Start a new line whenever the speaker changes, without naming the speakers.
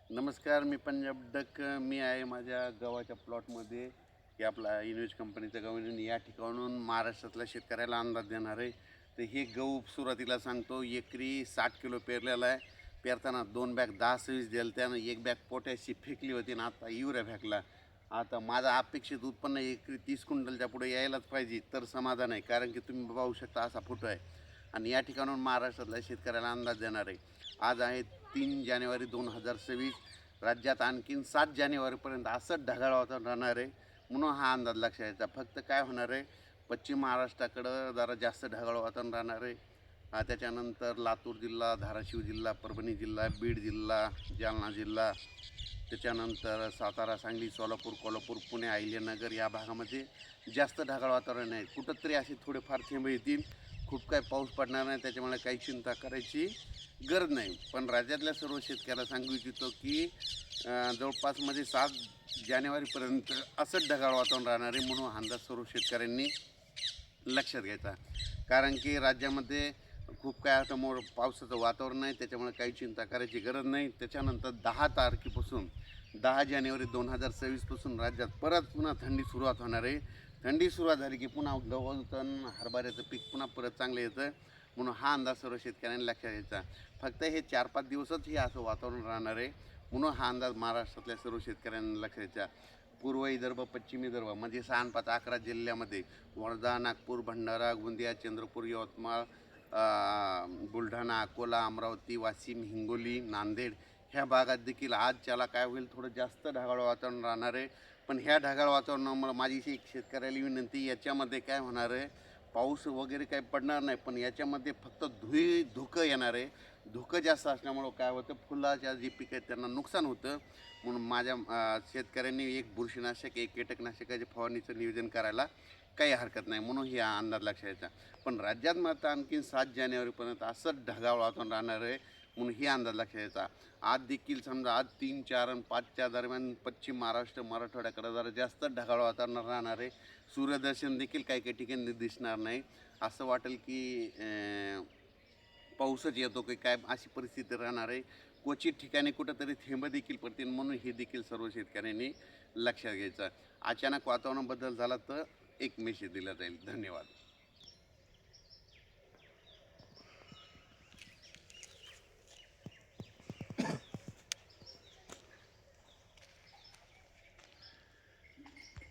नमस्कार, मी पंजाब डक. मी आहे माझ्या गावाच्या प्लॉटमध्ये, की आपला इन्व्हेज कंपनीचं गहू आहे. या ठिकाणून महाराष्ट्रातल्या शेतकऱ्याला अंदाज देणार आहे. तर हे गहू सुरुवातीला सांगतो, एकरी 60 किलो पेरलेला आहे. पेरताना 2 बॅग 10-26 दिलं, त्यानं 1 बॅग पोटॅशची फेकली होती आणि आता युरिया फेकला. आता माझं अपेक्षित उत्पन्न एकरी 30 क्विंटलच्या पुढे यायलाच पाहिजे, तर समाधान आहे. कारण की तुम्ही पाहू शकता असा फोटो आहे. आणि या ठिकाणून महाराष्ट्रातल्या शेतकऱ्याला अंदाज देणार आहे. आज आहे 3 जानेवारी 2026. राज्यात आणखीन 7 जानेवारीपर्यंत असंच ढगाळ वातावरण राहणार आहे, म्हणून हा अंदाज लक्षात यायचा. फक्त काय होणार आहे, पश्चिम महाराष्ट्राकडं जरा जास्त ढगाळ वातावरण राहणार आहे. त्याच्यानंतर लातूर जिल्हा, धाराशिव जिल्हा, परभणी जिल्हा, बीड जिल्हा, जालना जिल्हा, त्याच्यानंतर सातारा, सांगली, सोलापूर, कोल्हापूर, पुणे, अहिल्यानगर या भागामध्ये जास्त ढगाळ वातावरण आहे. कुठंतरी असे थोडेफार थेंब येतील, खूप काही पाऊस पडणार नाही, त्याच्यामुळे काही चिंता करायची गरज नाही. पण राज्यातल्या सर्व शेतकऱ्याला सांगू इच्छितो की जवळपास 7 जानेवारीपर्यंत असंच ढगाळ वातावरण राहणार आहे, म्हणून अंदाज सर्व शेतकऱ्यांनी लक्षात घ्यायचा. कारण की राज्यामध्ये खूप काय आता पावसाचं वातावरण आहे, त्याच्यामुळे काही चिंता करायची गरज नाही. त्याच्यानंतर 10 तारखेपासून 10 जानेवारी 2026पासून राज्यात पुन्हा थंडी सुरुवात होणार आहे. थंडी सुरुवात झाली की पुन्हा गव्हाचं हरभऱ्याचं पीक पुन्हा परत चांगलं येतं, म्हणून हा अंदाज सर्व शेतकऱ्यांनी लक्षात घ्यायचा. फक्त हे 4-5 दिवसच हे असं वातावरण राहणार आहे, म्हणून हा अंदाज महाराष्ट्रातल्या सर्व शेतकऱ्यांनी लक्षात घ्यायचा. पूर्व विदर्भ, पश्चिम विदर्भ म्हणजे 6, 5, 11 जिल्ह्यामध्ये वर्धा, नागपूर, भंडारा, गोंदिया, चंद्रपूर, यवतमाळ, बुलढाणा, अकोला, अमरावती, वाशिम, हिंगोली, नांदेड ह्या भागात देखील आजच्याला काय होईल, थोडं जास्त ढगाळ वातावरण राहणार आहे. पण ह्या ढगाळ वातावरणामुळे माझी एक शेतकऱ्याला विनंती, याच्यामध्ये काय होणार आहे, पाऊस वगैरे काही पडणार नाही, पण याच्यामध्ये फक्त धुकं येणार आहे. धुकं जास्त असल्यामुळं काय होतं, फुलाच्या जी पिकं आहेत त्यांना नुकसान होतं. म्हणून माझ्या शेतकऱ्यांनी एक बुरशीनाशक, एक कीटकनाशकाचे फवारणीचं नियोजन करायला काही हरकत नाही, म्हणून ही अंदाज लक्षात यायचा. पण राज्यात मात्र आणखीन 7 जानेवारीपर्यंत असंच ढगाळ वातावरण राहणार आहे, म्हणून ही अंदाज लक्षात यायचा. आज देखील समजा आज 3, 4 आणि 5च्या दरम्यान पश्चिम महाराष्ट्र, मराठवाड्याकडे जरा जास्त ढगाळ वातावरण राहणार आहे. सूर्यदर्शन देखील काही काही ठिकाणी दिसणार नाही. असं वाटेल की पाऊसच येतो की काय, अशी परिस्थिती राहणार आहे. क्वचित ठिकाणी कुठंतरी थेंब देखील पडतील, म्हणून हे देखील सर्व शेतकऱ्यांनी लक्षात घ्यायचं. अचानक वातावरण बदल झाला तर एक मेसेज दिला जाईल. धन्यवाद.